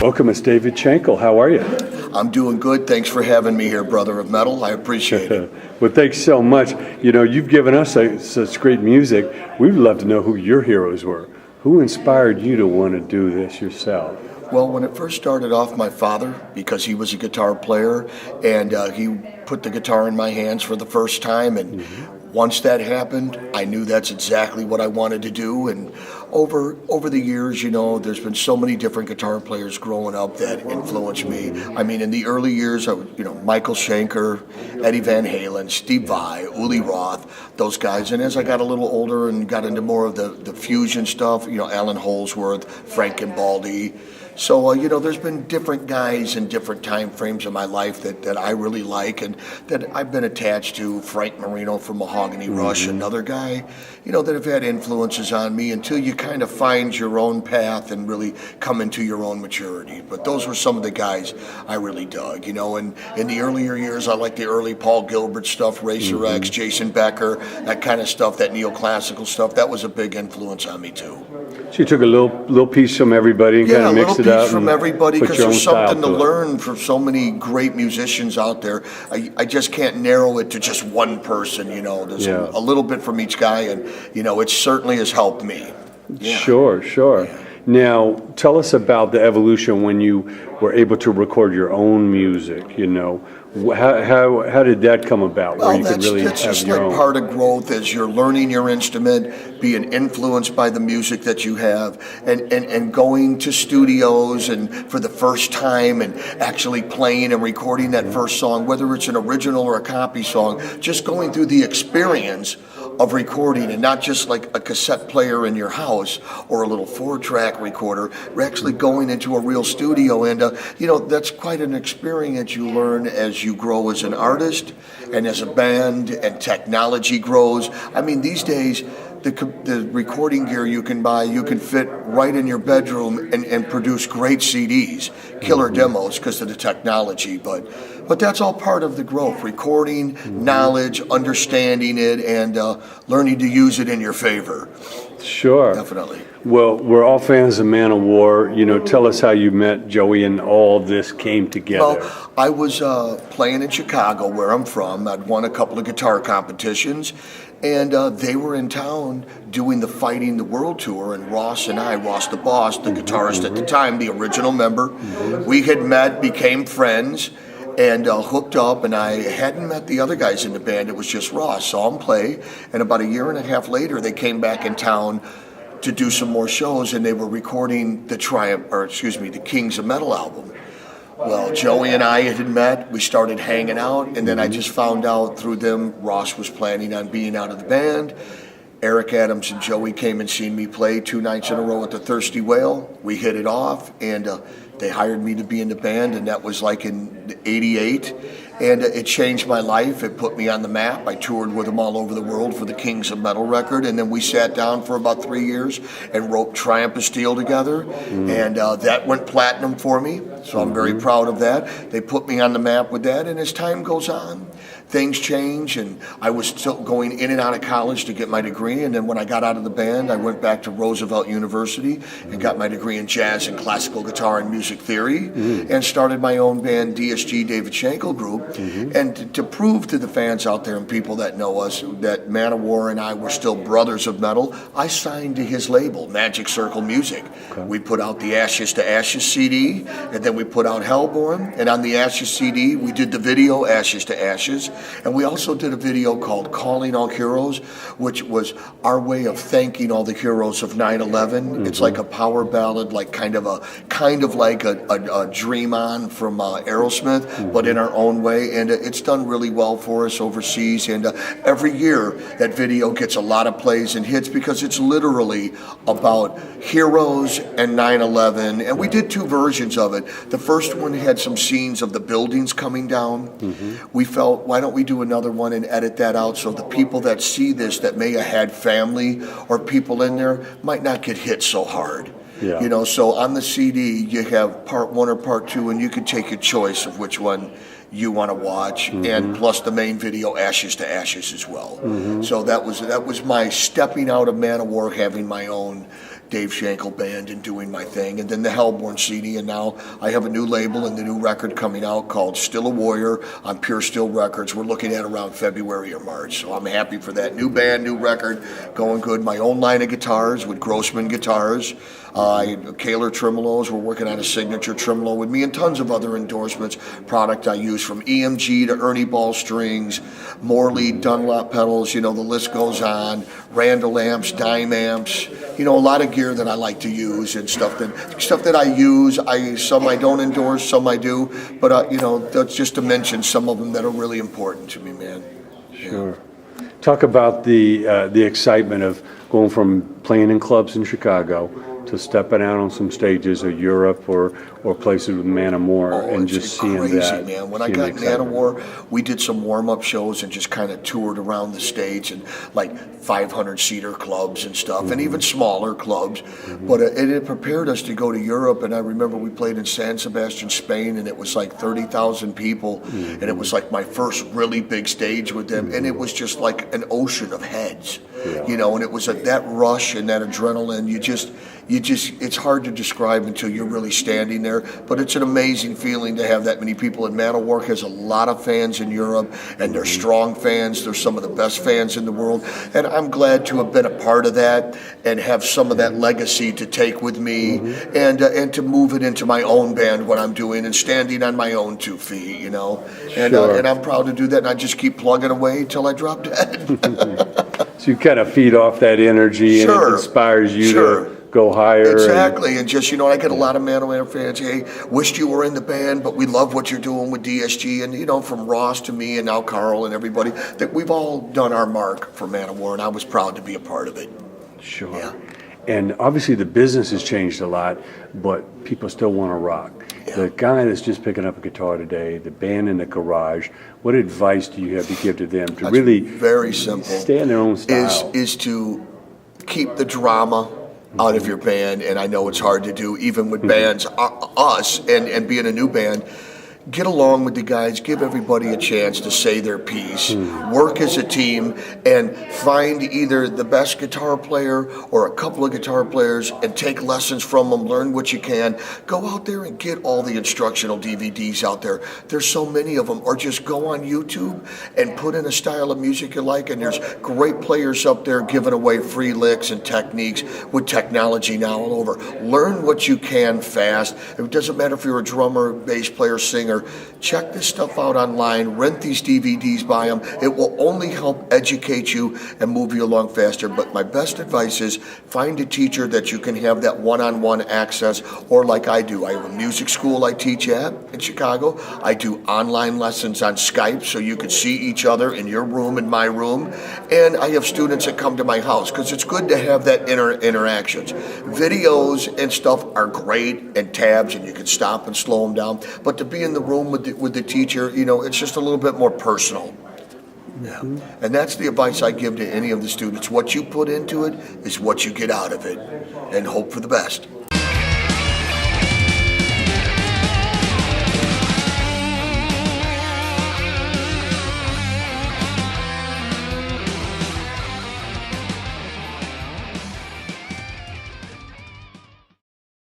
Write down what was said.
Welcome, it's David Shankle. How are you? I'm doing good. Thanks for having me here, brother of metal. I appreciate it. Well, thanks so much. You know, you've given us such great music. We'd love to know who your heroes were. Who inspired you to want to do this yourself? Well, when it first started off, my father, because he was a guitar player, and he put the guitar in my hands for the first time, and once that happened, I knew that's exactly what I wanted to do. And over the years, you know, there's been so many different guitar players growing up that influenced me. I mean, in the early years, Michael Schenker, Eddie Van Halen, Steve Vai, Uli Roth, those guys. And as I got a little older and got into more of the fusion stuff, you know, Alan Holsworth, Frank Gimbaldi. So, there's been different guys in different time frames of my life that I really like and that I've been attached to. Frank Marino from Mahogany Rush, another guy, that have had influences on me until you kind of find your own path and really come into your own maturity. But those were some of the guys I really dug, and in the earlier years, I like the early Paul Gilbert stuff, Racer X, Jason Becker, that kind of stuff, that neoclassical stuff. That was a big influence on me, too. So you took a little piece from everybody and kind of mixed it up. Piece from everybody, because there's something to learn from so many great musicians out there. I just can't narrow it to just one person, There's a little bit from each guy, and, it certainly has helped me. Yeah. Sure. Yeah. Now, tell us about the evolution when you were able to record your own music, How did that come about? Well, that's just like part of growth as you're learning your instrument, being influenced by the music that you have, and going to studios and for the first time and actually playing and recording that first song, whether it's an original or a copy song, just going through the experience of recording, and not just like a cassette player in your house or a little 4-track recorder. We're actually going into a real studio, and that's quite an experience you learn as you grow as an artist and as a band, and technology grows. I mean, these days, the recording gear you can buy, you can fit right in your bedroom and produce great CDs, killer demos because of the technology. But that's all part of the growth, recording, knowledge, understanding it, and learning to use it in your favor. Sure. Definitely. Well, we're all fans of MANOWAR. Tell us how you met Joey and all this came together. Well, I was playing in Chicago, where I'm from. I'd won a couple of guitar competitions, and they were in town doing the Fighting the World Tour, and Ross and I, Ross the Boss, the guitarist at the time, the original member, we had met, became friends, and hooked up, and I hadn't met the other guys in the band. It was just Ross. Saw him play, and about a year and a half later, they came back in town to do some more shows, and they were recording the Kings of Metal album. Well, Joey and I had met, we started hanging out, and then I just found out through them Ross was planning on being out of the band. Eric Adams and Joey came and seen me play 2 nights in a row at the Thirsty Whale. We hit it off, and they hired me to be in the band, and that was like in '88. And it changed my life. It put me on the map. I toured with them all over the world for the Kings of Metal record, and then we sat down for about 3 years and wrote Triumph of Steel together, and that went platinum for me, so I'm very proud of that. They put me on the map with that, and as time goes on, things change, and I was still going in and out of college to get my degree, and then when I got out of the band, I went back to Roosevelt University and got my degree in jazz and classical guitar and music theory, and started my own band, DSG David Shankle Group. And to prove to the fans out there and people that know us that MANOWAR and I were still brothers of metal, I signed to his label, Magic Circle Music. Okay. We put out the Ashes to Ashes CD, and then we put out Hellborn, and on the Ashes CD, we did the video Ashes to Ashes, and we also did a video called Calling All Heroes, which was our way of thanking all the heroes of 9/11. It's like a power ballad, like kind of like a Dream On from Aerosmith, but in our own way. And it's done really well for us overseas, and every year that video gets a lot of plays and hits because it's literally about heroes and 9/11, and we did 2 versions of it. The first one had some scenes of the buildings coming down. We felt, why don't we do another one and edit that out so the people that see this that may have had family or people in there might not get hit so hard. Yeah. So on the CD you have part 1 or part 2, and you can take your choice of which one you want to watch, and plus the main video, Ashes to Ashes, as well. So that was my stepping out of MANOWAR, having my own Dave Shankle band and doing my thing, and then the Hellborn CD, and now I have a new label and the new record coming out called Still a Warrior on Pure Steel Records. We're looking at around February or March, so I'm happy for that. New band, new record, going good. My own line of guitars with Grossman Guitars. Kaler tremolos. We're working on a signature tremolo with me, and tons of other endorsements. Product I use from EMG to Ernie Ball strings, Morley, Dunlop pedals. The list goes on. Randall amps, Dime amps. A lot of gear that I like to use, and stuff that I use. Some I don't endorse, some I do. But that's just to mention some of them that are really important to me, man. Sure. Talk about the excitement of going from playing in clubs in Chicago to stepping out on some stages of Europe or places with MASSACRE and just seeing crazy, that. Man. When I got in MASSACRE, we did some warm-up shows and just kind of toured around the States and like 500-seater clubs and stuff, and even smaller clubs. But it prepared us to go to Europe, and I remember we played in San Sebastian, Spain, and it was like 30,000 people, and it was like my first really big stage with them, and it was just like an ocean of heads, and it was that rush and that adrenaline. It's hard to describe until you're really standing there, but it's an amazing feeling to have that many people. And MASSACRE has a lot of fans in Europe, and they're strong fans. They're some of the best fans in the world, and I'm glad to have been a part of that and have some of that legacy to take with me, and to move it into my own band, what I'm doing, and standing on my own 2 feet, and I'm proud to do that, and I just keep plugging away till I drop dead. So you kind of feed off that energy, and it inspires you to go higher. Exactly, and just, I get a lot of MASSACRE fans, hey, wished you were in the band, but we love what you're doing with DSG, and from Ross to me and now Carl and everybody, that we've all done our mark for MASSACRE, and I was proud to be a part of it. Sure. Yeah. And obviously the business has changed a lot, but people still want to rock. Yeah. The guy that's just picking up a guitar today, the band in the garage, what advice do you have to give to them to really very simple, stay in their own style? Is to keep the drama out of your band, and I know it's hard to do even with bands, us, and being a new band. Get along with the guys, give everybody a chance to say their piece, work as a team, and find either the best guitar player or a couple of guitar players and take lessons from them, learn what you can. Go out there and get all the instructional DVDs out there. There's so many of them. Or just go on YouTube and put in a style of music you like, and there's great players up there giving away free licks and techniques with technology now all over. Learn what you can fast. It doesn't matter if you're a drummer, bass player, singer. Check this stuff out online, rent these DVDs, buy them. It will only help educate you and move you along faster. But my best advice is find a teacher that you can have that one-on-one access, or like I do. I have a music school I teach at in Chicago. I do online lessons on Skype so you can see each other in your room and my room. And I have students that come to my house because it's good to have that interactions. Videos and stuff are great, and tabs, and you can stop and slow them down. But to be in the room with the teacher, it's just a little bit more personal. Yeah. And that's the advice I give to any of the students. What you put into it is what you get out of it, and hope for the best.